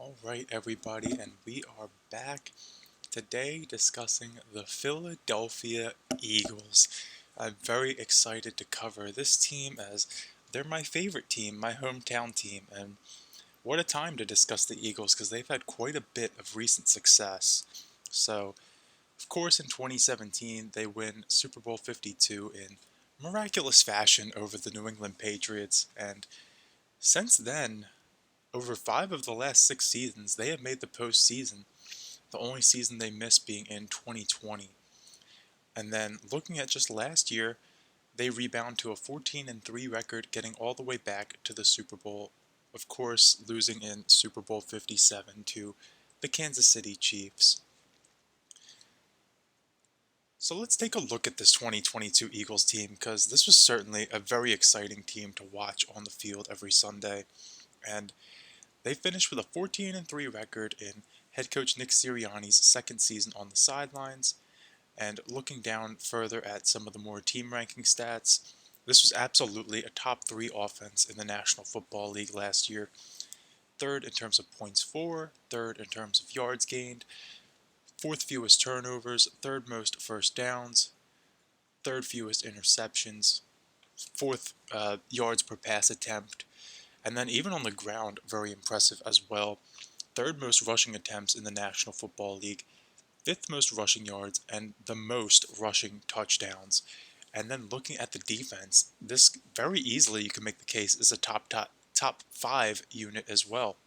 Alright everybody, and we are back today discussing the Philadelphia Eagles. I'm very excited to cover this team as they're my favorite team, my hometown team, and what a time to discuss the Eagles because they've had quite a bit of recent success. So, of course, in 2017, they win Super Bowl 52 in miraculous fashion over the New England Patriots, and since then, over 5 of the last 6 seasons, they have made the postseason, the only season they missed being in 2020. And then looking at just last year, they rebound to a 14-3 record, getting all the way back to the Super Bowl, of course, losing in Super Bowl 57 to the Kansas City Chiefs. So let's take a look at this 2022 Eagles team because this was certainly a very exciting team to watch on the field every Sunday. And they finished with a 14-3 record in head coach Nick Sirianni's second season on the sidelines. And looking down further at some of the more team ranking stats, this was absolutely a top 3 offense in the National Football League last year. Third in terms of points for, third in terms of yards gained, fourth fewest turnovers, third most first downs, third fewest interceptions, fourth yards per pass attempt, and then even on the ground, very impressive as well. Third most rushing attempts in the National Football League, fifth most rushing yards, and the most rushing touchdowns. And then looking at the defense, this very easily you can make the case is a top 5 unit as well.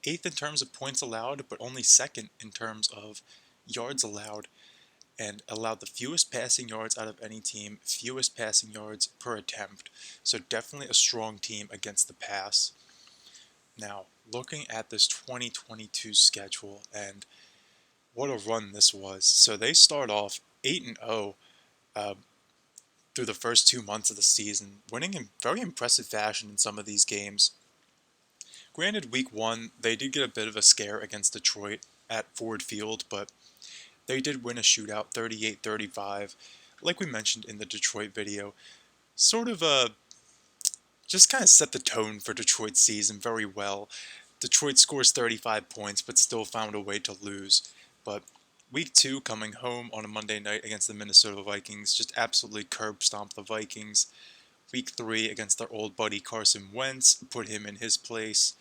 Eighth in terms of points allowed, but only second in terms of yards allowed, and allowed the fewest passing yards out of any team, fewest passing yards per attempt. So definitely a strong team against the pass. Now, looking at this 2022 schedule and what a run this was. So they start off 8-0 through the first 2 months of the season, winning in very impressive fashion in some of these games. Granted, week 1, they did get a bit of a scare against Detroit at Ford Field, but they did win a shootout 38-35, like we mentioned in the Detroit video. Sort of just kind of set the tone for Detroit's season very well. Detroit scores 35 points, but still found a way to lose. But week 2, coming home on a Monday night against the Minnesota Vikings, just absolutely curb stomped the Vikings. Week 3 against their old buddy Carson Wentz, put him in his place.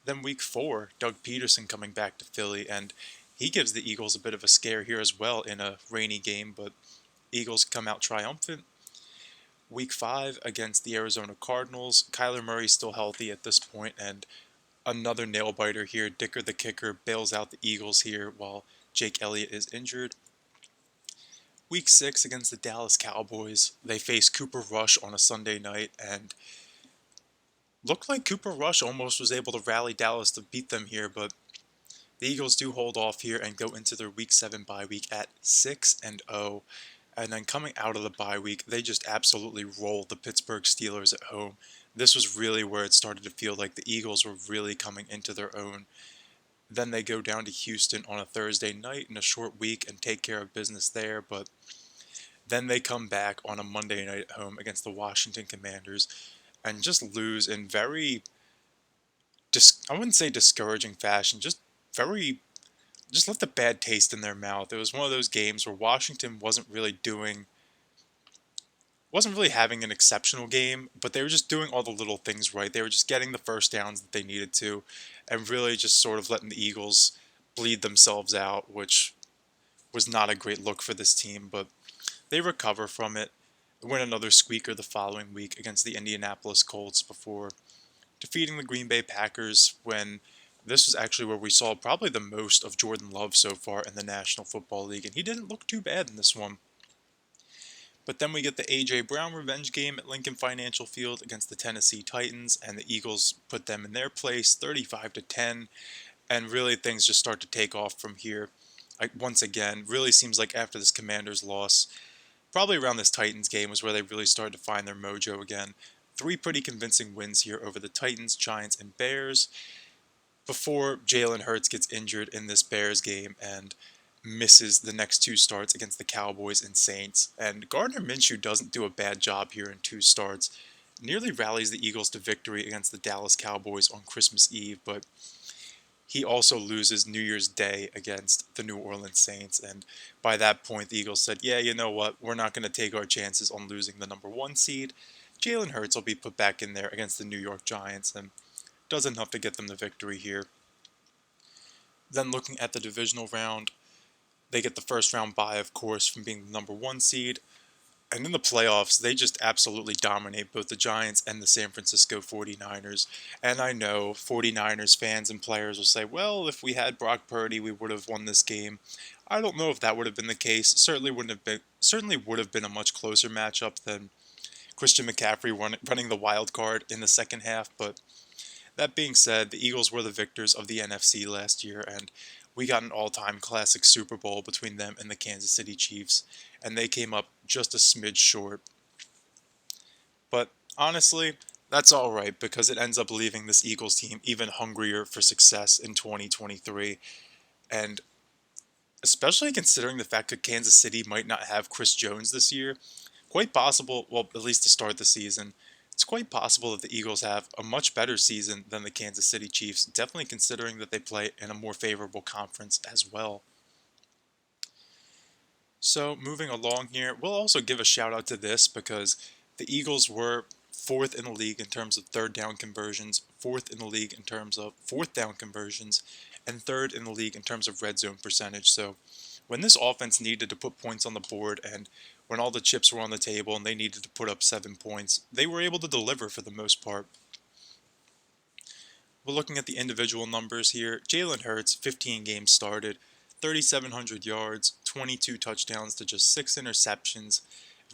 Then week 4, Doug Peterson coming back to Philly, and he gives the Eagles a bit of a scare here as well in a rainy game, but Eagles come out triumphant. Week 5 against the Arizona Cardinals, Kyler Murray's still healthy at this point, and another nail-biter here. Dicker the kicker bails out the Eagles here while Jake Elliott is injured. Week 6 against the Dallas Cowboys, they face Cooper Rush on a Sunday night, and looked like Cooper Rush almost was able to rally Dallas to beat them here, but the Eagles do hold off here and go into their Week 7 bye week at 6-0. And then coming out of the bye week, they just absolutely rolled the Pittsburgh Steelers at home. This was really where it started to feel like the Eagles were really coming into their own. Then they go down to Houston on a Thursday night in a short week and take care of business there, but then they come back on a Monday night at home against the Washington Commanders and just lose in very, I wouldn't say discouraging fashion, just left a bad taste in their mouth. It was one of those games where Washington wasn't really having an exceptional game, but they were just doing all the little things right. They were just getting the first downs that they needed to, and really just sort of letting the Eagles bleed themselves out, which was not a great look for this team, but they recover from it, win another squeaker the following week against the Indianapolis Colts before defeating the Green Bay Packers when this was actually where we saw probably the most of Jordan Love so far in the National Football League, and he didn't look too bad in this one. But then we get the A.J. Brown revenge game at Lincoln Financial Field against the Tennessee Titans, and the Eagles put them in their place 35-10, and really things just start to take off from here. Once again, really seems like after this Commanders loss, probably around this Titans game was where they really started to find their mojo again. 3 pretty convincing wins here over the Titans, Giants, and Bears before Jalen Hurts gets injured in this Bears game and misses the next 2 starts against the Cowboys and Saints. And Gardner Minshew doesn't do a bad job here in 2 starts. Nearly rallies the Eagles to victory against the Dallas Cowboys on Christmas Eve, but he also loses New Year's Day against the New Orleans Saints. And by that point, the Eagles said, yeah, you know what? We're not going to take our chances on losing the number one seed. Jalen Hurts will be put back in there against the New York Giants and does enough to get them the victory here. Then looking at the divisional round, they get the first round bye, of course, from being the number one seed. And in the playoffs, they just absolutely dominate both the Giants and the San Francisco 49ers. And I know 49ers fans and players will say, well, if we had Brock Purdy, we would have won this game. I don't know if that would have been the case. Certainly would have been a much closer matchup than Christian McCaffrey running the wild card in the second half. But that being said, the Eagles were the victors of the NFC last year, and we got an all-time classic Super Bowl between them and the Kansas City Chiefs, and they came up just a smidge short. But honestly, that's all right because it ends up leaving this Eagles team even hungrier for success in 2023, and especially considering the fact that Kansas City might not have Chris Jones this year, quite possible, well, at least to start the season, it's quite possible that the Eagles have a much better season than the Kansas City Chiefs, definitely considering that they play in a more favorable conference as well. So moving along here, we'll also give a shout out to this because the Eagles were fourth in the league in terms of third down conversions, fourth in the league in terms of fourth down conversions, and third in the league in terms of red zone percentage. So when this offense needed to put points on the board and when all the chips were on the table and they needed to put up 7 points, they were able to deliver for the most part. We're looking at the individual numbers here. Jalen Hurts, 15 games started, 3,700 yards, 22 touchdowns to just 6 interceptions.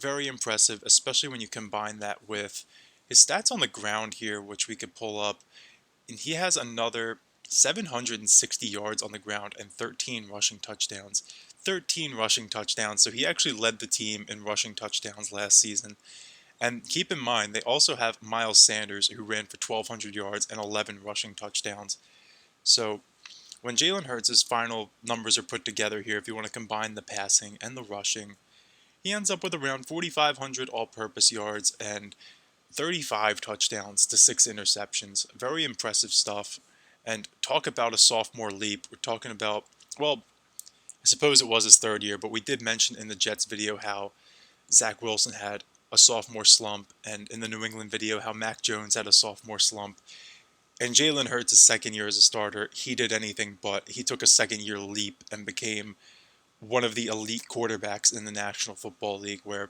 Very impressive, especially when you combine that with his stats on the ground here, which we could pull up. And he has another 760 yards on the ground and 13 rushing touchdowns. 13 rushing touchdowns, so he actually led the team in rushing touchdowns last season. And keep in mind, they also have Miles Sanders, who ran for 1,200 yards and 11 rushing touchdowns. So when Jalen Hurts' final numbers are put together here, if you want to combine the passing and the rushing, he ends up with around 4,500 all-purpose yards and 35 touchdowns to 6 interceptions. Very impressive stuff. And talk about a sophomore leap. We're talking about, well, I suppose it was his third year, but we did mention in the Jets video how Zach Wilson had a sophomore slump, and in the New England video how Mac Jones had a sophomore slump. And Jalen Hurts' second year as a starter, he did anything but. He took a second-year leap and became one of the elite quarterbacks in the National Football League, where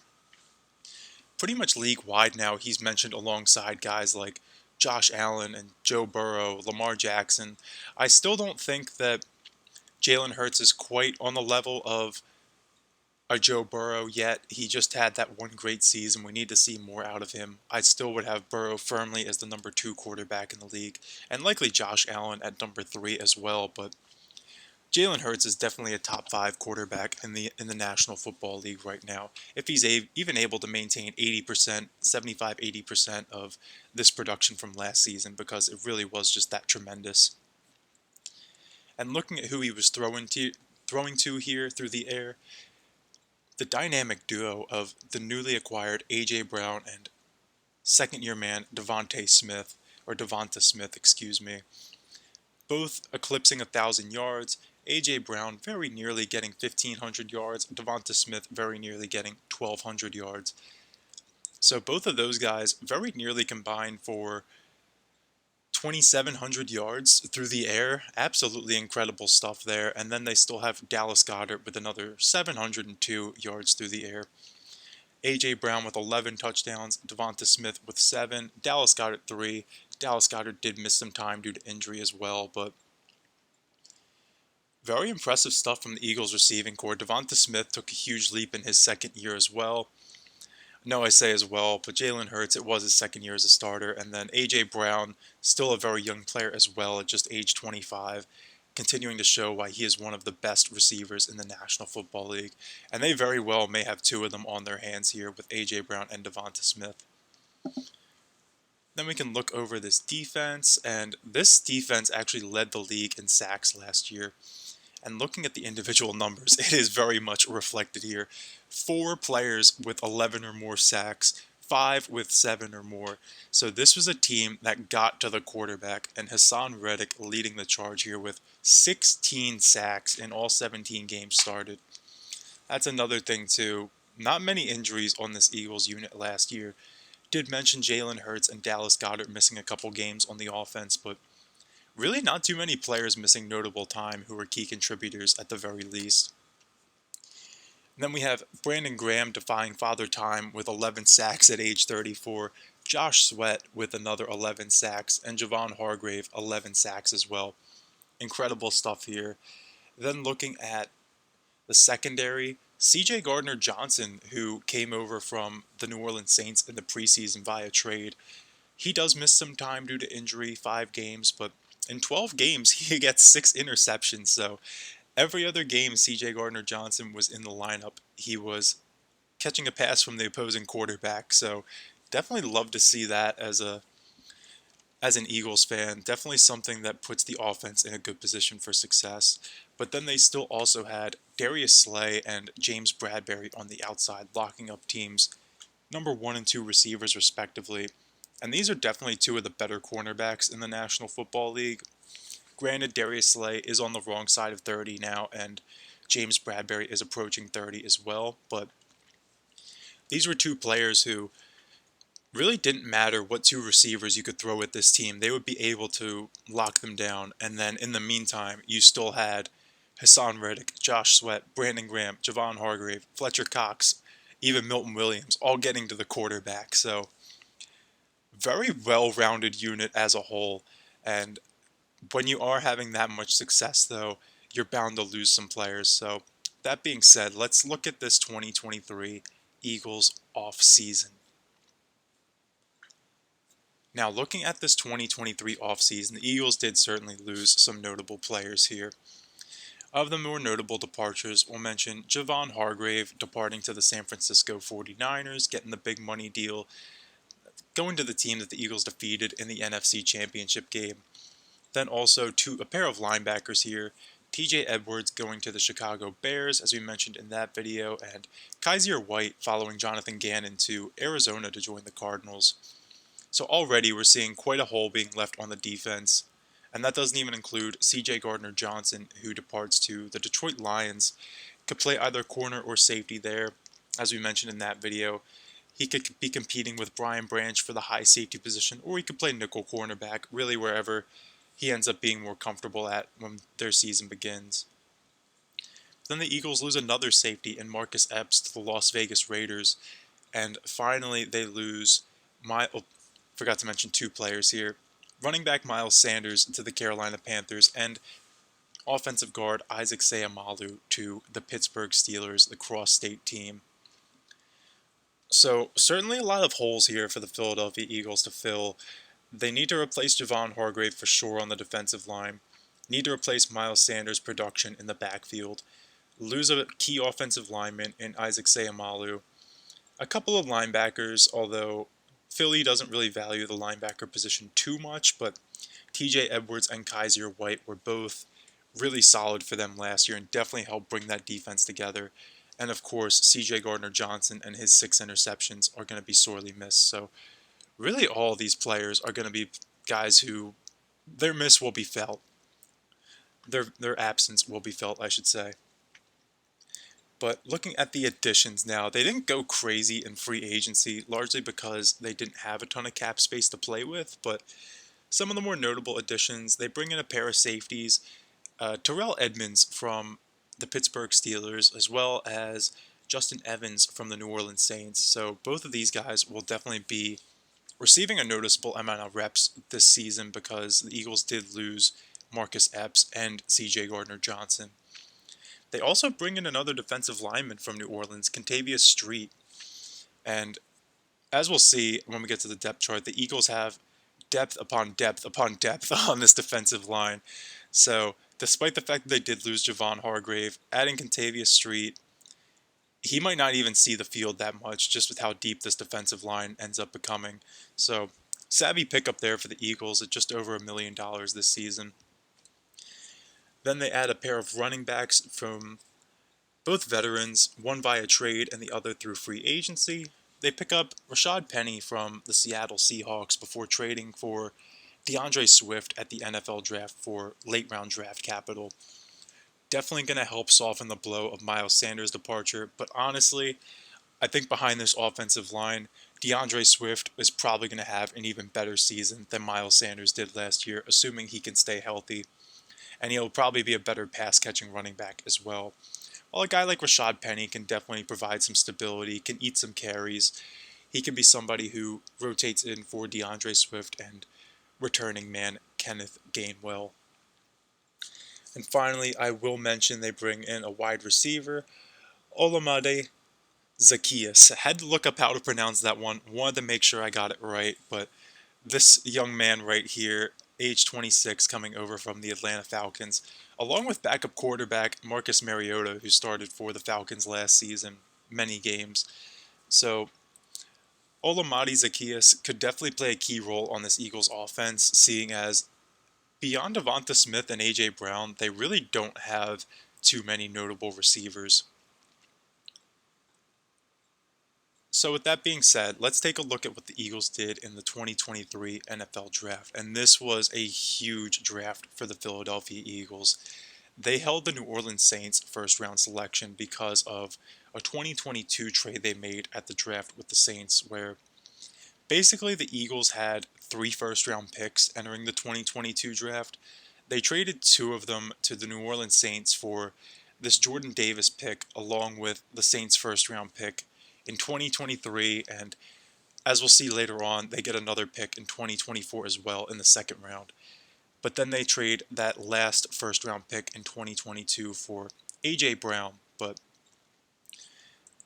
pretty much league-wide now he's mentioned alongside guys like Josh Allen and Joe Burrow, Lamar Jackson. I still don't think that Jalen Hurts is quite on the level of a Joe Burrow yet. He just had that one great season. We need to see more out of him. I still would have Burrow firmly as the number 2 quarterback in the league, and likely Josh Allen at number 3 as well, but Jalen Hurts is definitely a top 5 quarterback in the National Football League right now. If he's even able to maintain 80%, 75-80% of this production from last season, because it really was just that tremendous. And looking at who he was throwing to here through the air, the dynamic duo of the newly acquired A.J. Brown and second-year man Devonta Smith, excuse me, both eclipsing 1,000 yards. A.J. Brown very nearly getting 1,500 yards, Devonta Smith very nearly getting 1,200 yards. So both of those guys very nearly combined for 2,700 yards through the air. Absolutely incredible stuff there. And then they still have Dallas Goedert with another 702 yards through the air. A.J. Brown with 11 touchdowns, Devonta Smith with 7, Dallas Goedert 3. Dallas Goedert did miss some time due to injury as well, but very impressive stuff from the Eagles receiving corps. Devonta Smith took a huge leap in his second year as well. No, I say as well, but Jalen Hurts, it was his second year as a starter. And then A.J. Brown, still a very young player as well at just age 25, continuing to show why he is one of the best receivers in the National Football League. And they very well may have 2 of them on their hands here with A.J. Brown and Devonta Smith. Then we can look over this defense, and this defense actually led the league in sacks last year. And looking at the individual numbers, it is very much reflected here. 4 players with 11 or more sacks, 5 with 7 or more. So this was a team that got to the quarterback, and Hassan Reddick leading the charge here with 16 sacks in all 17 games started. That's another thing too. Not many injuries on this Eagles unit last year. Did mention Jalen Hurts and Dallas Goedert missing a couple games on the offense, but really not too many players missing notable time who were key contributors at the very least. And then we have Brandon Graham defying father time with 11 sacks at age 34, Josh Sweat with another 11 sacks, and Javon Hargrave 11 sacks as well. Incredible stuff here. Then looking at the secondary, CJ Gardner-Johnson, who came over from the New Orleans Saints in the preseason via trade, he does miss some time due to injury, 5 games, but in 12 games he gets 6 interceptions. So every other game CJ Gardner-Johnson was in the lineup, he was catching a pass from the opposing quarterback. So definitely love to see that as an Eagles fan. Definitely something that puts the offense in a good position for success. But then they still also had Darius Slay and James Bradbury on the outside, locking up teams' number 1 and 2 receivers respectively. And these are definitely two of the better cornerbacks in the National Football League. Granted, Darius Slay is on the wrong side of 30 now, and James Bradbury is approaching 30 as well. But these were two players who really didn't matter what two receivers you could throw at this team. They would be able to lock them down. And then in the meantime, you still had Hassan Reddick, Josh Sweat, Brandon Graham, Javon Hargrave, Fletcher Cox, even Milton Williams, all getting to the quarterback. So very well-rounded unit as a whole. And when you are having that much success, though, you're bound to lose some players. So that being said, let's look at this 2023 Eagles offseason. Now, looking at this 2023 offseason, the Eagles did certainly lose some notable players here. Of the more notable departures, we'll mention Javon Hargrave departing to the San Francisco 49ers, getting the big money deal, going to the team that the Eagles defeated in the NFC Championship game. Then also a pair of linebackers here, TJ Edwards going to the Chicago Bears, as we mentioned in that video, and Kaiser White following Jonathan Gannon to Arizona to join the Cardinals. So already we're seeing quite a hole being left on the defense, and that doesn't even include CJ Gardner-Johnson, who departs to the Detroit Lions. Could play either corner or safety there, as we mentioned in that video. He could be competing with Brian Branch for the high safety position, or he could play nickel cornerback, really wherever he ends up being more comfortable at when their season begins. Then the Eagles lose another safety in Marcus Epps to the Las Vegas Raiders, and finally they lose forgot to mention 2 players here. Running back Miles Sanders to the Carolina Panthers, and offensive guard Isaac Seumalo to the Pittsburgh Steelers, the cross-state team. So certainly a lot of holes here for the Philadelphia Eagles to fill. They need to replace Javon Hargrave for sure on the defensive line. Need to replace Miles Sanders' production in the backfield. Lose a key offensive lineman in Isaac Seumalo. A couple of linebackers, although Philly doesn't really value the linebacker position too much, but TJ Edwards and Kaiser White were both really solid for them last year and definitely helped bring that defense together. And of course, CJ Gardner-Johnson and his 6 interceptions are going to be sorely missed. So really all these players are going to be guys who their miss will be felt. Their absence will be felt, I should say. But looking at the additions now, they didn't go crazy in free agency, largely because they didn't have a ton of cap space to play with. But some of the more notable additions, they bring in a pair of safeties, Terrell Edmonds from the Pittsburgh Steelers, as well as Justin Evans from the New Orleans Saints. So both of these guys will definitely be receiving a noticeable amount of reps this season because the Eagles did lose Marcus Epps and CJ Gardner-Johnson. They also bring in another defensive lineman from New Orleans, Kentavious Street. And as we'll see when we get to the depth chart, the Eagles have depth upon depth upon depth on this defensive line. So despite the fact that they did lose Javon Hargrave, adding Kentavious Street, he might not even see the field that much just with how deep this defensive line ends up becoming. So savvy pickup there for the Eagles at just over $1 million this season. Then they add a pair of running backs from both veterans, one via trade and the other through free agency. they pick up Rashad Penny from the Seattle Seahawks before trading for DeAndre Swift at the NFL draft for late round draft capital. Definitely going to help soften the blow of Miles Sanders' departure, but honestly, I think behind this offensive line, DeAndre Swift is probably going to have an even better season than Miles Sanders did last year, assuming he can stay healthy. And he'll probably be a better pass catching running back as well. While a guy like Rashad Penny can definitely provide some stability, can eat some carries, he can be somebody who rotates in for DeAndre Swift and returning man Kenneth Gainwell. And finally, I will mention they bring in a wide receiver, Olamide Zacchaeus. I had to look up how to pronounce that one. Wanted to make sure I got it right, but this young man right here, age 26, coming over from the Atlanta Falcons, along with backup quarterback Marcus Mariota, who started for the Falcons last season, many games. So Olamide Zacchaeus could definitely play a key role on this Eagles offense, seeing as beyond Devonta Smith and A.J. Brown, they really don't have too many notable receivers. So with that being said, let's take a look at what the Eagles did in the 2023 NFL Draft. And this was a huge draft for the Philadelphia Eagles. They held the New Orleans Saints first round selection because of a 2022 trade they made at the draft with the Saints, where basically the Eagles had 3 first round picks entering the 2022 draft. They traded 2 of them to the New Orleans Saints for this Jordan Davis pick along with the Saints first round pick in 2023, and as we'll see later on, they get another pick in 2024 as well in the second round. But then they trade that last first round pick in 2022 for A.J. Brown. But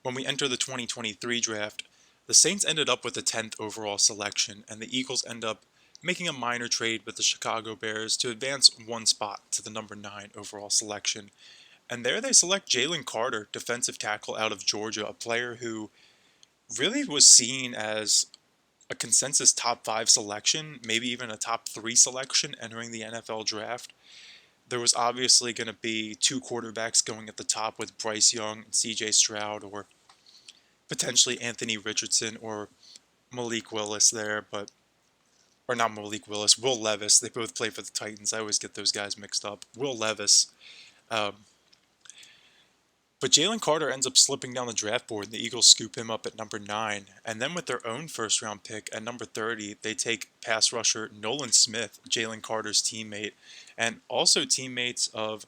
when we enter the 2023 draft, the Saints ended up with the 10th overall selection, and the Eagles end up making a minor trade with the Chicago Bears to advance 1 spot to the number 9 overall selection. And there they select Jalen Carter, defensive tackle out of Georgia, a player who really was seen as a consensus top 5 selection, maybe even a top 3 selection entering the NFL draft. There was obviously going to be 2 quarterbacks going at the top with Bryce Young and CJ Stroud, or potentially Anthony Richardson or Malik Willis there, or not Malik Willis, Will Levis. They both play for the Titans. I always get those guys mixed up. Will Levis. Um, But Jalen Carter ends up slipping down the draft board, and the Eagles scoop him up at number 9. And then with their own first round pick at number 30, they take pass rusher Nolan Smith, Jalen Carter's teammate, and also teammates of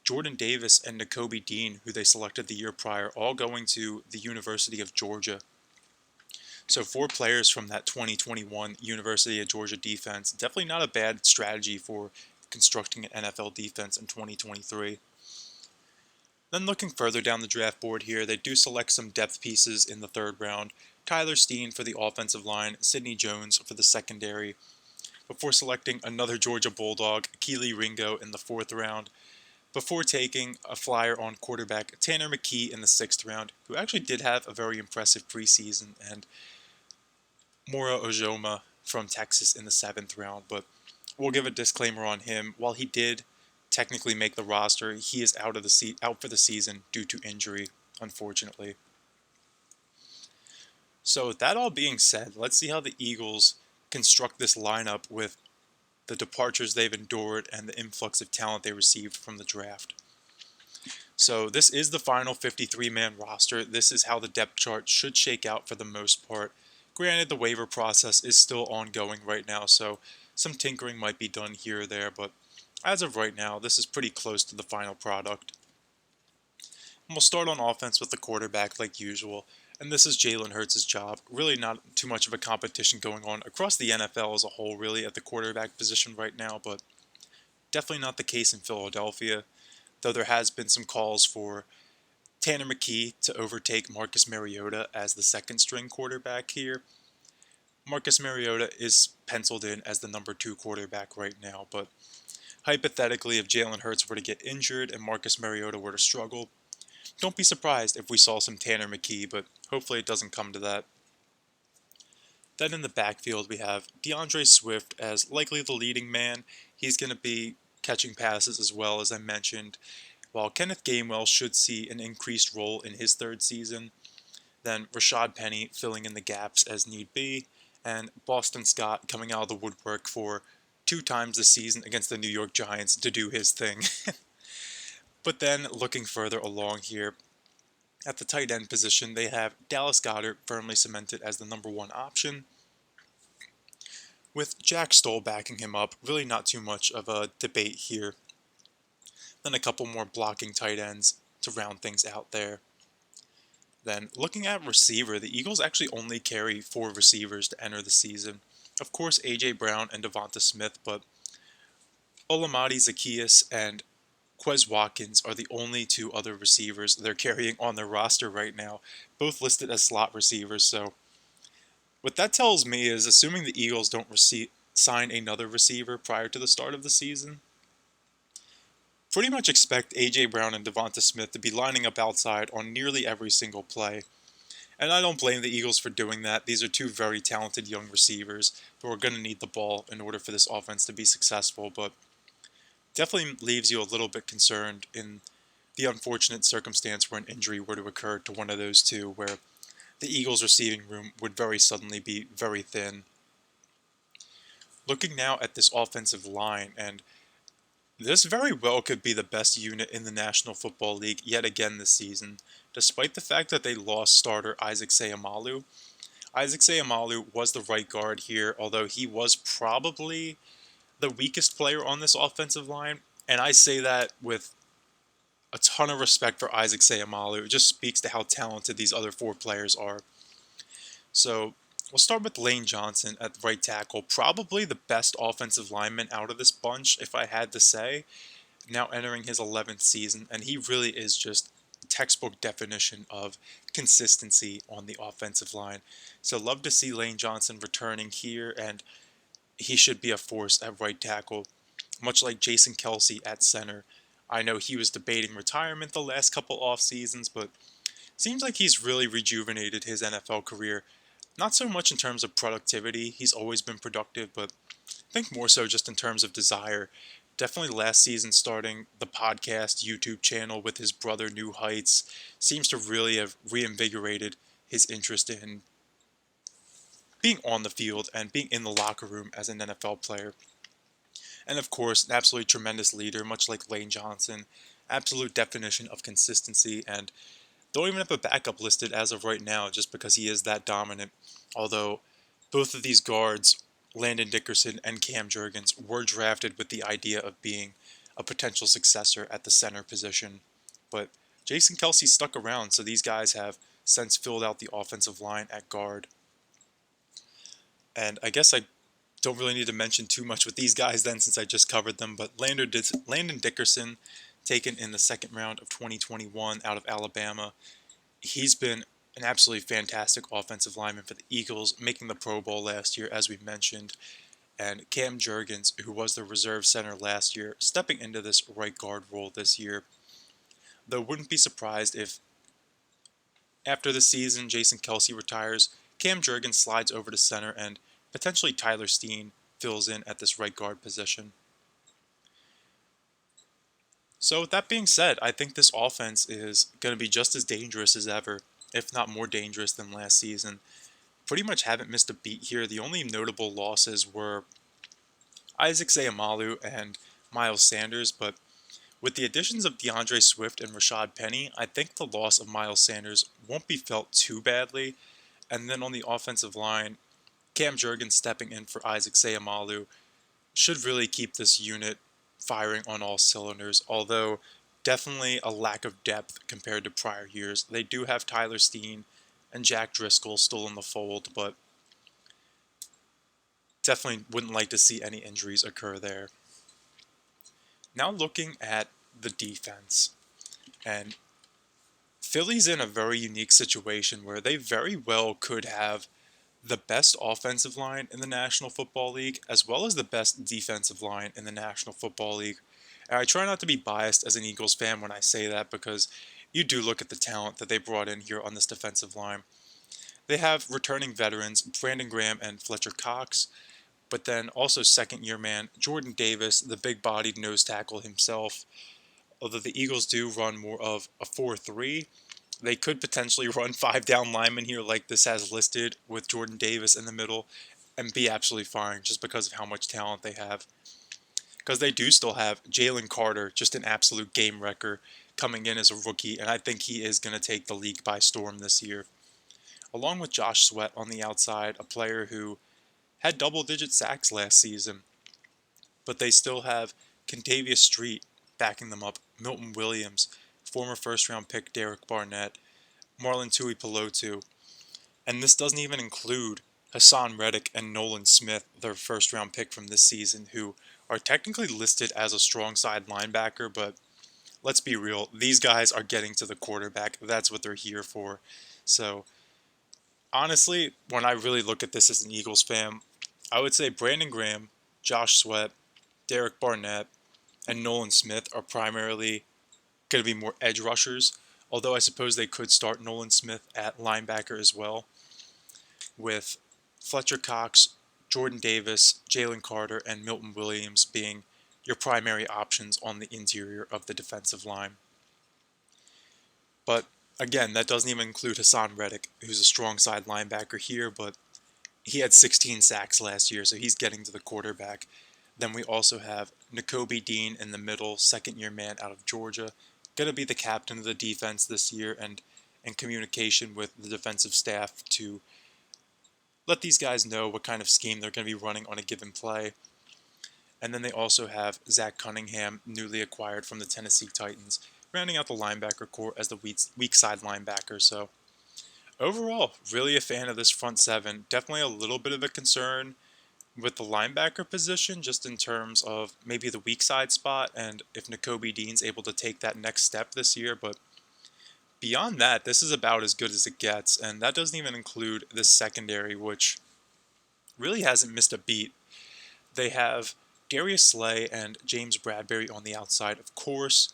Jordan Davis and Nakobe Dean, who they selected the year prior, all going to the University of Georgia. So 4 players from that 2021 University of Georgia defense. Definitely not a bad strategy for constructing an NFL defense in 2023. Then looking further down the draft board here, they do select some depth pieces in the 3rd round. Tyler Steen for the offensive line, Sidney Jones for the secondary, before selecting another Georgia Bulldog, Keely Ringo in the 4th round, before taking a flyer on quarterback Tanner McKee in the 6th round, who actually did have a very impressive preseason, and Mora Ojoma from Texas in the 7th round. But we'll give a disclaimer on him. While he did technically make the roster, he is out for the season due to injury, unfortunately. So with that all being said, let's see how the Eagles construct this lineup with the departures they've endured and the influx of talent they received from the draft. So this is the final 53-man roster. This is how the depth chart should shake out for the most part. Granted, the waiver process is still ongoing right now, so some tinkering might be done here or there, but as of right now, this is pretty close to the final product. And we'll start on offense with the quarterback like usual, and this is Jalen Hurts' job. Really not too much of a competition going on across the NFL as a whole, really, at the quarterback position right now, but definitely not the case in Philadelphia, though there has been some calls for Tanner McKee to overtake Marcus Mariota as the 2nd-string quarterback here. Marcus Mariota is penciled in as the number 2 quarterback right now, but hypothetically, if Jalen Hurts were to get injured and Marcus Mariota were to struggle, don't be surprised if we saw some Tanner McKee, but hopefully it doesn't come to that. Then in the backfield, we have DeAndre Swift as likely the leading man. He's going to be catching passes as well, as I mentioned, while Kenneth Gainwell should see an increased role in his 3rd season. Then Rashad Penny filling in the gaps as need be, and Boston Scott coming out of the woodwork for 2 times this season against the New York Giants to do his thing. But then looking further along here, at the tight end position, they have Dallas Goedert firmly cemented as the #1 option, with Jack Stoll backing him up. Really not too much of a debate here. Then a couple more blocking tight ends to round things out there. Then looking at receiver, the Eagles actually only carry 4 receivers to enter the season. Of course, A.J. Brown and Devonta Smith, but Olamide Zaccheaus and Quez Watkins are the only 2 other receivers they're carrying on their roster right now, both listed as slot receivers. So what that tells me is, assuming the Eagles don't sign another receiver prior to the start of the season, pretty much expect A.J. Brown and Devonta Smith to be lining up outside on nearly every single play. And I don't blame the Eagles for doing that. These are 2 very talented young receivers who are going to need the ball in order for this offense to be successful, but definitely leaves you a little bit concerned in the unfortunate circumstance where an injury were to occur to one of those 2, where the Eagles' receiving room would very suddenly be very thin. Looking now at this offensive line, and this very well could be the best unit in the National Football League yet again this season, despite the fact that they lost starter Isaac Seumalo. Isaac Seumalo was the right guard here, although he was probably the weakest player on this offensive line, and I say that with a ton of respect for Isaac Seumalo. It just speaks to how talented these other 4 players are. So we'll start with Lane Johnson at right tackle, probably the best offensive lineman out of this bunch, if I had to say, now entering his 11th season, and he really is just textbook definition of consistency on the offensive line. So love to see Lane Johnson returning here, and he should be a force at right tackle, much like Jason Kelce at center. I know he was debating retirement the last couple off seasons, but seems like he's really rejuvenated his NFL career. Not so much in terms of productivity, he's always been productive, but I think more so just in terms of desire. Definitely last season starting the podcast YouTube channel with his brother New Heights seems to really have reinvigorated his interest in being on the field and being in the locker room as an NFL player. And of course, an absolutely tremendous leader, much like Lane Johnson. Absolute definition of consistency, and don't even have a backup listed as of right now just because he is that dominant. Although both of these guards, Landon Dickerson and Cam Jurgens, were drafted with the idea of being a potential successor at the center position. But Jason Kelce stuck around, so these guys have since filled out the offensive line at guard. And I guess I don't really need to mention too much with these guys then, since I just covered them, but Landon Dickerson, taken in the 2nd round of 2021 out of Alabama. He's been an absolutely fantastic offensive lineman for the Eagles, making the Pro Bowl last year, as we mentioned. And Cam Jurgens, who was the reserve center last year, stepping into this right guard role this year. Though wouldn't be surprised if after the season Jason Kelce retires, Cam Jurgens slides over to center and potentially Tyler Steen fills in at this right guard position. So with that being said, I think this offense is going to be just as dangerous as ever, if not more dangerous than last season. Pretty much haven't missed a beat here. The only notable losses were Isaac Seumalo and Miles Sanders, but with the additions of DeAndre Swift and Rashad Penny, I think the loss of Miles Sanders won't be felt too badly. And then on the offensive line, Cam Jurgens stepping in for Isaac Seumalo should really keep this unit firing on all cylinders, although definitely a lack of depth compared to prior years. They do have Tyler Steen and Jack Driscoll still in the fold, but definitely wouldn't like to see any injuries occur there. Now looking at the defense, and Philly's in a very unique situation where they very well could have the best offensive line in the National Football League, as well as the best defensive line in the National Football League. And I try not to be biased as an Eagles fan when I say that, because you do look at the talent that they brought in here on this defensive line. They have returning veterans Brandon Graham and Fletcher Cox, but then also second-year man Jordan Davis, the big-bodied nose tackle himself. Although the Eagles do run more of a 4-3, They could potentially run 5 down linemen here like this has listed with Jordan Davis in the middle and be absolutely fine just because of how much talent they have. Because they do still have Jalen Carter, just an absolute game wrecker, coming in as a rookie, and I think he is going to take the league by storm this year. Along with Josh Sweat on the outside, a player who had double-digit sacks last season, but they still have Contavious Street backing them up, Milton Williams, former first-round pick Derek Barnett, Marlon Tuipulotu, and this doesn't even include Hassan Reddick and Nolan Smith, their first-round pick from this season, who are technically listed as a strong side linebacker, but let's be real, these guys are getting to the quarterback. That's what they're here for. So, honestly, when I really look at this as an Eagles fan, I would say Brandon Graham, Josh Sweat, Derek Barnett, and Nolan Smith are primarily going to be more edge rushers, although I suppose they could start Nolan Smith at linebacker as well, with Fletcher Cox, Jordan Davis, Jalen Carter, and Milton Williams being your primary options on the interior of the defensive line. But again, that doesn't even include Hassan Reddick, who's a strong side linebacker here, but he had 16 sacks last year, so he's getting to the quarterback. Then we also have Nakobe Dean in the middle, second-year man out of Georgia, going to be the captain of the defense this year and in communication with the defensive staff to let these guys know what kind of scheme they're going to be running on a given play. And then they also have Zach Cunningham, newly acquired from the Tennessee Titans, rounding out the linebacker core as the weak side linebacker. So overall, really a fan of this front seven. Definitely a little bit of a concern with the linebacker position, just in terms of maybe the weak side spot and if Nakobe Dean's able to take that next step this year. But beyond that, this is about as good as it gets, and that doesn't even include this secondary, which really hasn't missed a beat. They have Darius Slay and James Bradbury on the outside, of course,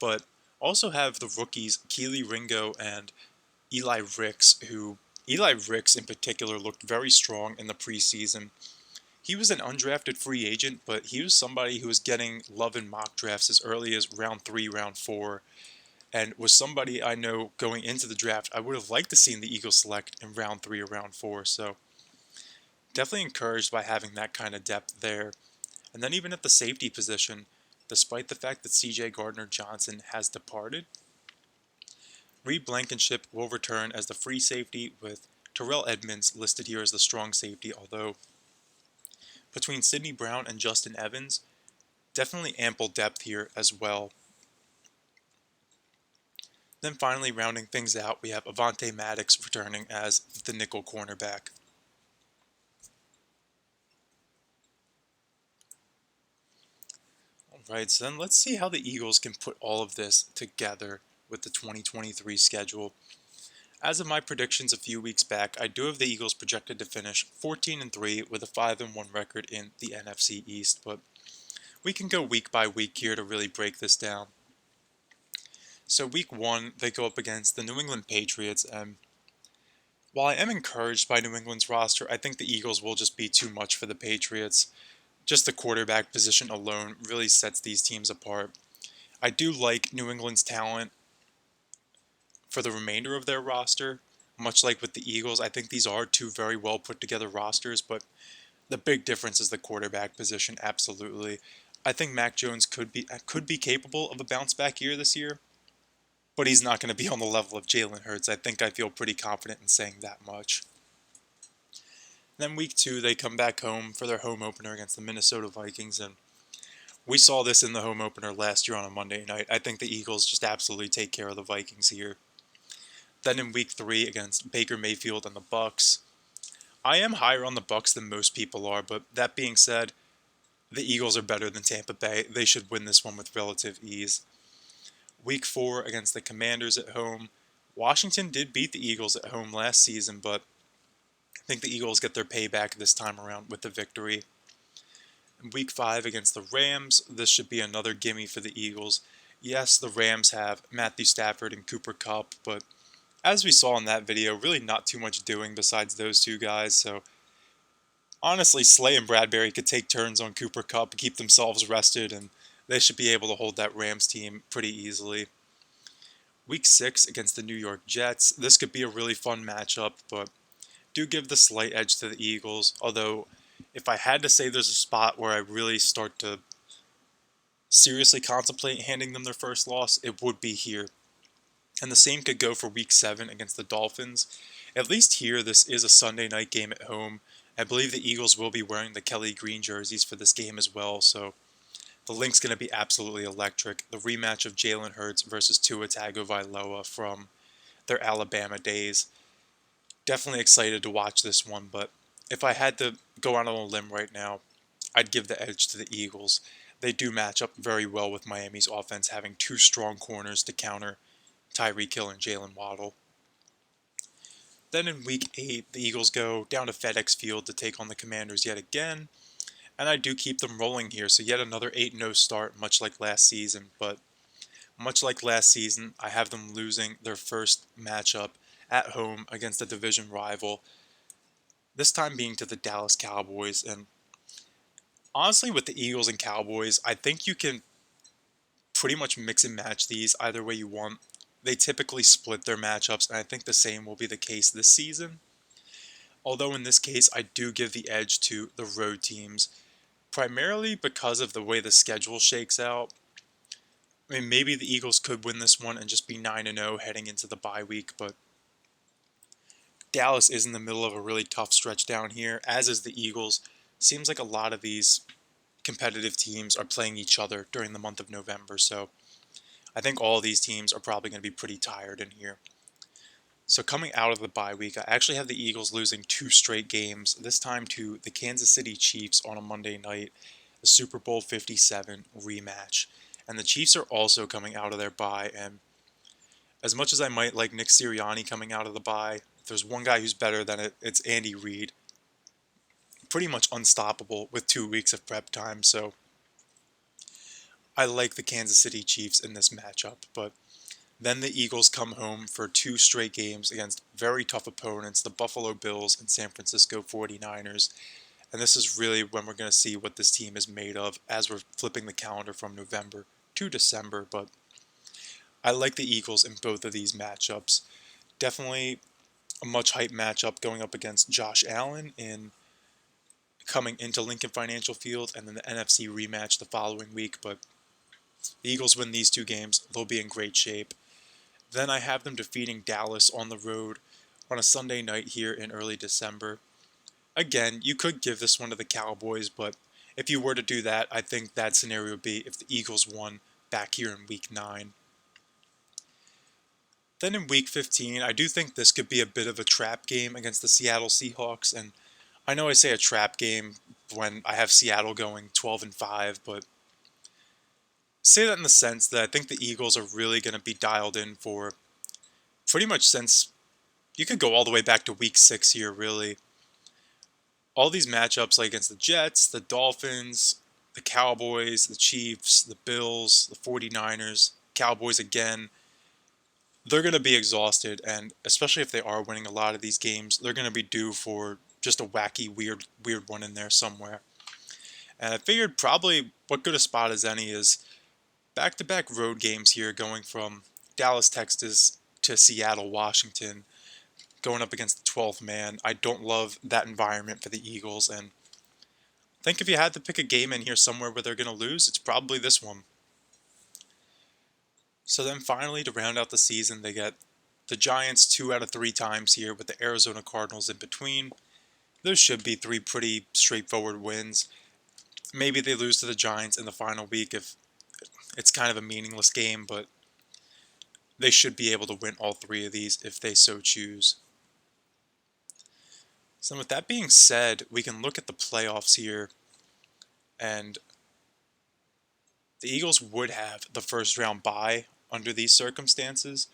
but also have the rookies Keely Ringo and Eli Ricks, who Eli Ricks in particular looked very strong in the preseason. He was an undrafted free agent, but he was somebody who was getting love in mock drafts as early as round 3, round 4, and was somebody I know going into the draft I would have liked to see the Eagles select in round 3 or round 4. So definitely encouraged by having that kind of depth there. And then even at the safety position, despite the fact that C.J. Gardner-Johnson has departed, Reed Blankenship will return as the free safety with Terrell Edmonds listed here as the strong safety, although between Sidney Brown and Justin Evans, definitely ample depth here as well. Then finally rounding things out, we have Avonte Maddox returning as the nickel cornerback. Alright, so then let's see how the Eagles can put all of this together with the 2023 schedule. As of my predictions a few weeks back, I do have the Eagles projected to finish 14-3 with a 5-1 record in the NFC East, but we can go week by week here to really break this down. So week 1, they go up against the New England Patriots, and while I am encouraged by New England's roster, I think the Eagles will just be too much for the Patriots. Just the quarterback position alone really sets these teams apart. I do like New England's talent for the remainder of their roster. Much like with the Eagles, I think these are two very well put together rosters, but the big difference is the quarterback position, absolutely. I think Mac Jones could be capable of a bounce back year this year, but he's not going to be on the level of Jalen Hurts. I feel pretty confident in saying that much. Then week 2, they come back home for their home opener against the Minnesota Vikings, and we saw this in the home opener last year on a Monday night. I think the Eagles just absolutely take care of the Vikings here. Then in week 3 against Baker Mayfield and the Bucs, I am higher on the Bucs than most people are, but that being said, the Eagles are better than Tampa Bay. They should win this one with relative ease. Week 4 against the Commanders at home. Washington did beat the Eagles at home last season, but I think the Eagles get their payback this time around with the victory. In week 5 against the Rams, this should be another gimme for the Eagles. Yes, the Rams have Matthew Stafford and Cooper Kupp, but as we saw in that video, really not too much doing besides those two guys, so honestly, Slay and Bradbury could take turns on Cooper Kupp, keep themselves rested, and they should be able to hold that Rams team pretty easily. Week 6 against the New York Jets. This could be a really fun matchup, but do give the slight edge to the Eagles. Although, if I had to say there's a spot where I really start to seriously contemplate handing them their first loss, it would be here. And the same could go for Week 7 against the Dolphins. At least here, this is a Sunday night game at home. I believe the Eagles will be wearing the Kelly Green jerseys for this game as well, so the link's going to be absolutely electric. The rematch of Jalen Hurts versus Tua Tagovailoa from their Alabama days. Definitely excited to watch this one, but if I had to go out on a limb right now, I'd give the edge to the Eagles. They do match up very well with Miami's offense, having two strong corners to counter Tyreek Hill and Jalen Waddle. Then in Week 8, the Eagles go down to FedEx Field to take on the Commanders yet again, and I do keep them rolling here, so yet another 8-0 start, much like last season, but much like last season, I have them losing their first matchup at home against a division rival, this time being to the Dallas Cowboys. And honestly, with the Eagles and Cowboys, I think you can pretty much mix and match these either way you want. They typically split their matchups, and I think the same will be the case this season. Although in this case, I do give the edge to the road teams, primarily because of the way the schedule shakes out. I mean, maybe the Eagles could win this one and just be 9-0 heading into the bye week, but Dallas is in the middle of a really tough stretch down here, as is the Eagles. Seems like a lot of these competitive teams are playing each other during the month of November, so I think all of these teams are probably going to be pretty tired in here. So coming out of the bye week, I actually have the Eagles losing 2 straight games, this time to the Kansas City Chiefs on a Monday night, the Super Bowl 57 rematch. And the Chiefs are also coming out of their bye, and as much as I might like Nick Sirianni coming out of the bye, if there's one guy who's better than it, it's Andy Reid. Pretty much unstoppable with 2 weeks of prep time, so I like the Kansas City Chiefs in this matchup. But then the Eagles come home for 2 straight games against very tough opponents, the Buffalo Bills and San Francisco 49ers. And this is really when we're going to see what this team is made of as we're flipping the calendar from November to December. But I like the Eagles in both of these matchups. Definitely a much hyped matchup going up against Josh Allen in coming into Lincoln Financial Field, and then the NFC rematch the following week. But the Eagles win these 2 games, they'll be in great shape. Then I have them defeating Dallas on the road on a Sunday night here in early December. Again, you could give this one to the Cowboys, but if you were to do that, I think that scenario would be if the Eagles won back here in Week 9. Then in Week 15, I do think this could be a bit of a trap game against the Seattle Seahawks, and I know I say a trap game when I have Seattle going 12-5, but say that in the sense that I think the Eagles are really going to be dialed in for pretty much since you could go all the way back to Week 6 here, really. All these matchups, like against the Jets, the Dolphins, the Cowboys, the Chiefs, the Bills, the 49ers, Cowboys again, they're going to be exhausted, and especially if they are winning a lot of these games, they're going to be due for just a wacky, weird one in there somewhere. And I figured probably what good a spot as any is back-to-back road games here, going from Dallas, Texas to Seattle, Washington, going up against the 12th man. I don't love that environment for the Eagles, and I think if you had to pick a game in here somewhere where they're going to lose, it's probably this one. So then finally, to round out the season, they get the Giants 2 out of 3 times here with the Arizona Cardinals in between. Those should be 3 pretty straightforward wins. Maybe they lose to the Giants in the final week if it's kind of a meaningless game, but they should be able to win all 3 of these if they so choose. So with that being said, we can look at the playoffs here, and the Eagles would have the first round bye under these circumstances.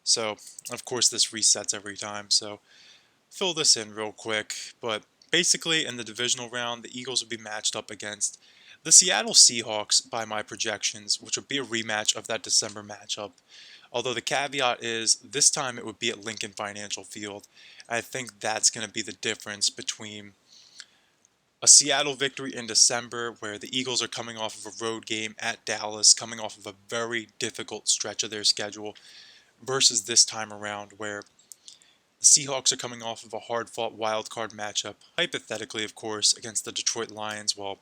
So, of course, this resets every time. So, fill this in real quick. But basically, in the divisional round, the Eagles would be matched up against the Seattle Seahawks by my projections, which would be a rematch of that December matchup. Although the caveat is this time it would be at Lincoln Financial Field. I think that's going to be the difference between a Seattle victory in December, where the Eagles are coming off of a road game at Dallas, coming off of a very difficult stretch of their schedule. versus this time around where the Seahawks are coming off of a hard-fought wild card matchup, hypothetically, of course, against the Detroit Lions, while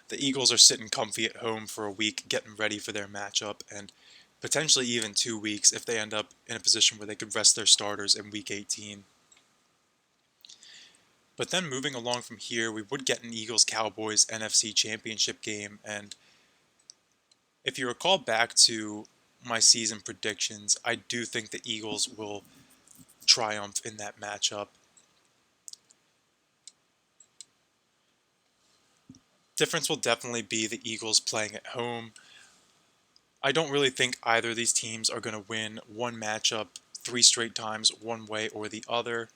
the Eagles are sitting comfy at home for a week getting ready for their matchup, and potentially even 2 weeks if they end up in a position where they could rest their starters in Week 18. But then moving along from here, we would get an Eagles-Cowboys NFC Championship game, and if you recall back to my season predictions, I do think the Eagles will triumph in that matchup. Difference will definitely be the Eagles playing at home. I don't really think either of these teams are going to win one matchup 3 straight times one way or the other.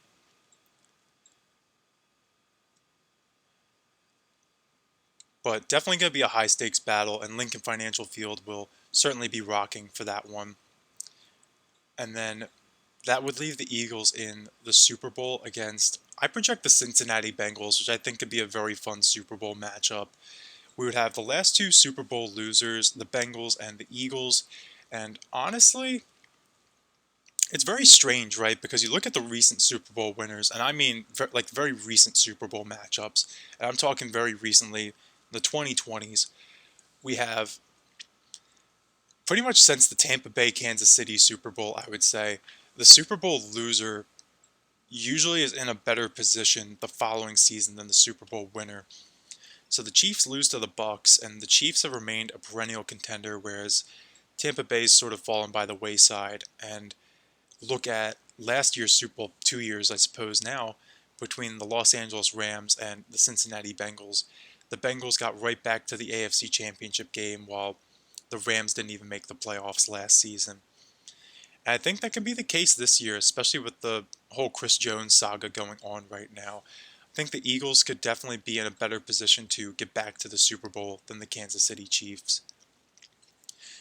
But definitely going to be a high stakes battle, and Lincoln Financial Field will certainly be rocking for that one. And then that would leave the Eagles in the Super Bowl against, I project the Cincinnati Bengals, which I think could be a very fun Super Bowl matchup. We would have the last two Super Bowl losers, the Bengals and the Eagles. And honestly, it's very strange, right? Because you look at the recent Super Bowl winners, and I mean like very recent Super Bowl matchups, and I'm talking very recently, the 2020s. We have pretty much since the Tampa Bay Kansas City Super Bowl, I would say, the Super Bowl loser usually is in a better position the following season than the Super Bowl winner. So the Chiefs lose to the Bucks, and the Chiefs have remained a perennial contender, whereas Tampa Bay's sort of fallen by the wayside. And look at last year's Super Bowl, 2 years, I suppose now, between the Los Angeles Rams and the Cincinnati Bengals. The Bengals got right back to the AFC Championship game while the Rams didn't even make the playoffs last season. And I think that could be the case this year, especially with the whole Chris Jones saga going on right now. I think the Eagles could definitely be in a better position to get back to the Super Bowl than the Kansas City Chiefs.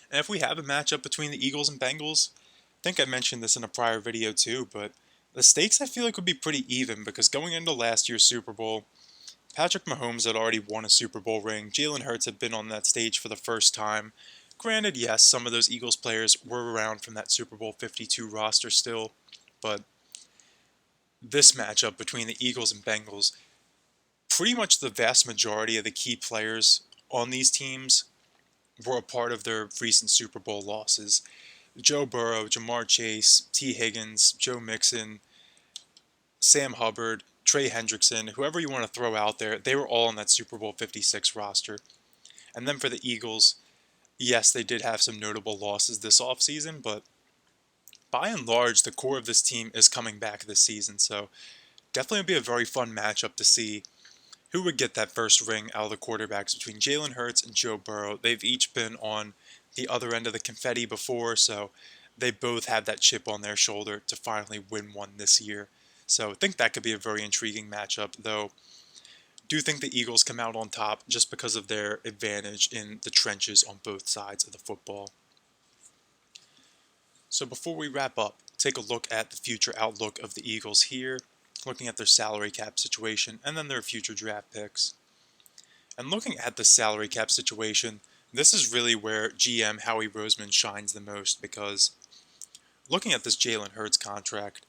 And if we have a matchup between the Eagles and Bengals, I think I mentioned this in a prior video too, but the stakes I feel like would be pretty even because going into last year's Super Bowl, Patrick Mahomes had already won a Super Bowl ring. Jalen Hurts had been on that stage for the first time. Granted, yes, some of those Eagles players were around from that Super Bowl 52 roster still, but this matchup between the Eagles and Bengals, pretty much the vast majority of the key players on these teams were a part of their recent Super Bowl losses. Joe Burrow, Jamar Chase, T. Higgins, Joe Mixon, Sam Hubbard, Trey Hendrickson, whoever you want to throw out there, they were all on that Super Bowl 56 roster. And then for the Eagles, yes, they did have some notable losses this offseason, but by and large, the core of this team is coming back this season. So definitely would be a very fun matchup to see who would get that first ring out of the quarterbacks between Jalen Hurts and Joe Burrow. They've each been on the other end of the confetti before, so they both have that chip on their shoulder to finally win one this year. So I think that could be a very intriguing matchup, though do think the Eagles come out on top just because of their advantage in the trenches on both sides of the football. So before we wrap up, take a look at the future outlook of the Eagles here, looking at their salary cap situation and then their future draft picks. And looking at the salary cap situation, this is really where GM Howie Roseman shines the most because looking at this Jalen Hurts contract,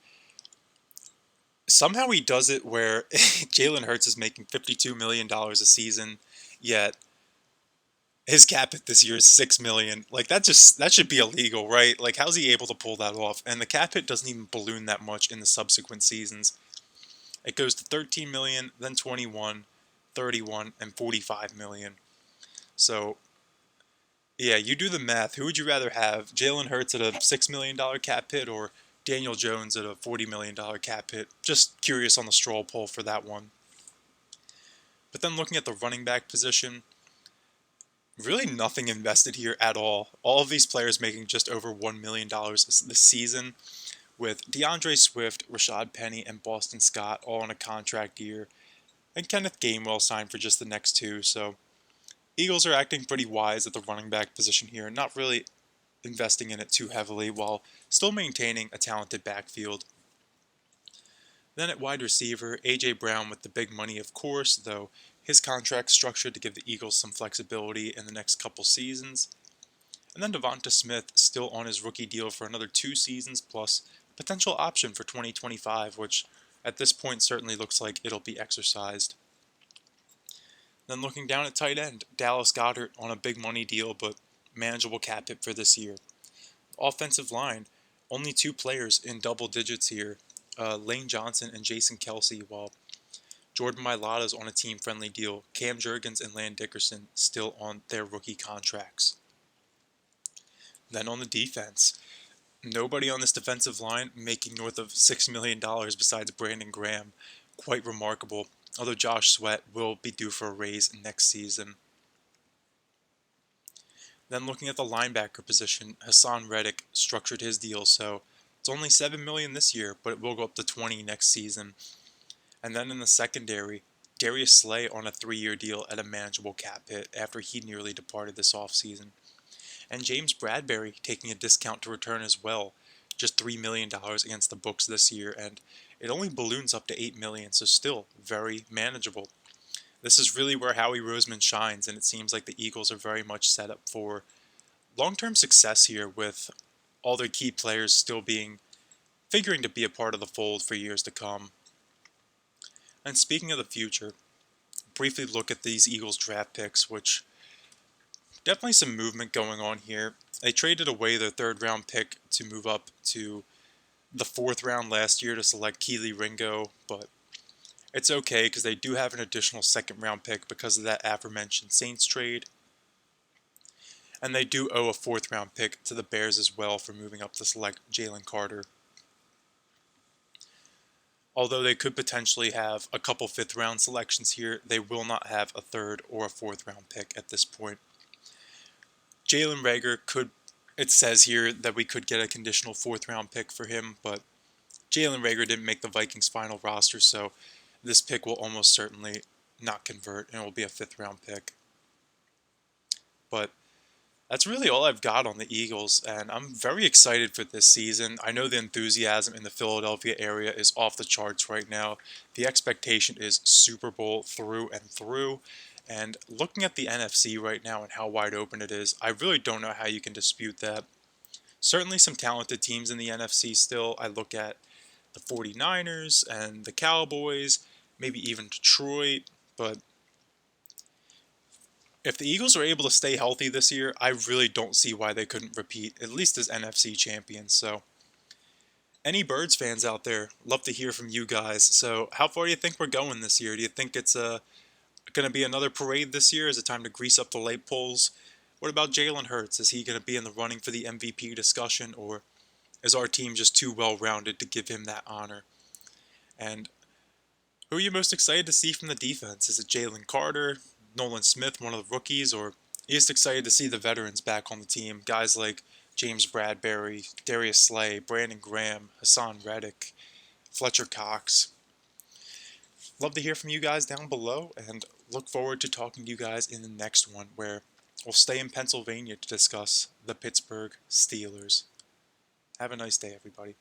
somehow he does it where Jalen Hurts is making $52 million a season, yet his cap hit this year is $6 million. Like that should be illegal, right? Like how's he able to pull that off? And the cap hit doesn't even balloon that much in the subsequent seasons. It goes to 13 million, then 21, 31, and 45 million. So yeah, you do the math. Who would you rather have? Jalen Hurts at a $6 million cap hit or Daniel Jones at a $40 million cap hit? Just curious on the straw poll for that one. But then looking at the running back position, really nothing invested here at all. All of these players making just over $1 million this season, with DeAndre Swift, Rashad Penny, and Boston Scott all on a contract year, and Kenneth Gainwell signed for just the next two. So Eagles are acting pretty wise at the running back position here, not really investing in it too heavily while still maintaining a talented backfield. Then at wide receiver, A.J. Brown with the big money, of course, though his contract structured to give the Eagles some flexibility in the next couple seasons. And then Devonta Smith still on his rookie deal for another 2 seasons plus potential option for 2025, which at this point certainly looks like it'll be exercised. Then looking down at tight end, Dallas Goedert on a big money deal but manageable cap hit for this year. Offensive line, only 2 players in double digits here, Lane Johnson and Jason Kelsey, while Jordan Mailata's on a team-friendly deal. Cam Jurgens and Land Dickerson still on their rookie contracts. Then on the defense, nobody on this defensive line making north of $6 million besides Brandon Graham. Quite remarkable, although Josh Sweat will be due for a raise next season. Then looking at the linebacker position, Hassan Reddick structured his deal, so it's only $7 million this year, but it will go up to $20 million next season. And then in the secondary, Darius Slay on a 3-year deal at a manageable cap hit after he nearly departed this offseason. And James Bradbury taking a discount to return as well, just $3 million against the books this year, and it only balloons up to $8 million, so still very manageable. This is really where Howie Roseman shines, and it seems like the Eagles are very much set up for long-term success here with all their key players still figuring to be a part of the fold for years to come. And speaking of the future, briefly look at these Eagles draft picks, which definitely some movement going on here. They traded away their 3rd-round pick to move up to the 4th round last year to select Keely Ringo, but it's okay because they do have an additional 2nd-round pick because of that aforementioned Saints trade. And they do owe a 4th-round pick to the Bears as well for moving up to select Jalen Carter. Although they could potentially have a couple 5th-round selections here, they will not have a 3rd or a 4th-round pick at this point. Jalen Reagor it says here that we could get a conditional 4th-round pick for him, but Jalen Reagor didn't make the Vikings' final roster, so this pick will almost certainly not convert, and it will be a 5th-round pick. But that's really all I've got on the Eagles, and I'm very excited for this season. I know the enthusiasm in the Philadelphia area is off the charts right now. The expectation is Super Bowl through and through. And looking at the NFC right now and how wide open it is, I really don't know how you can dispute that. Certainly some talented teams in the NFC still. I look at the 49ers and the Cowboys, maybe even Detroit, but if the Eagles are able to stay healthy this year, I really don't see why they couldn't repeat, at least as NFC champions. So, any Birds fans out there, love to hear from you guys. So, how far do you think we're going this year? Do you think it's going to be another parade this year? Is it time to grease up the late polls? What about Jalen Hurts? Is he going to be in the running for the MVP discussion, or is our team just too well-rounded to give him that honor? And who are you most excited to see from the defense? Is it Jalen Carter, Nolan Smith, one of the rookies, or are you just excited to see the veterans back on the team? Guys like James Bradbury, Darius Slay, Brandon Graham, Hassan Reddick, Fletcher Cox. Love to hear from you guys down below, and look forward to talking to you guys in the next one, where we'll stay in Pennsylvania to discuss the Pittsburgh Steelers. Have a nice day, everybody.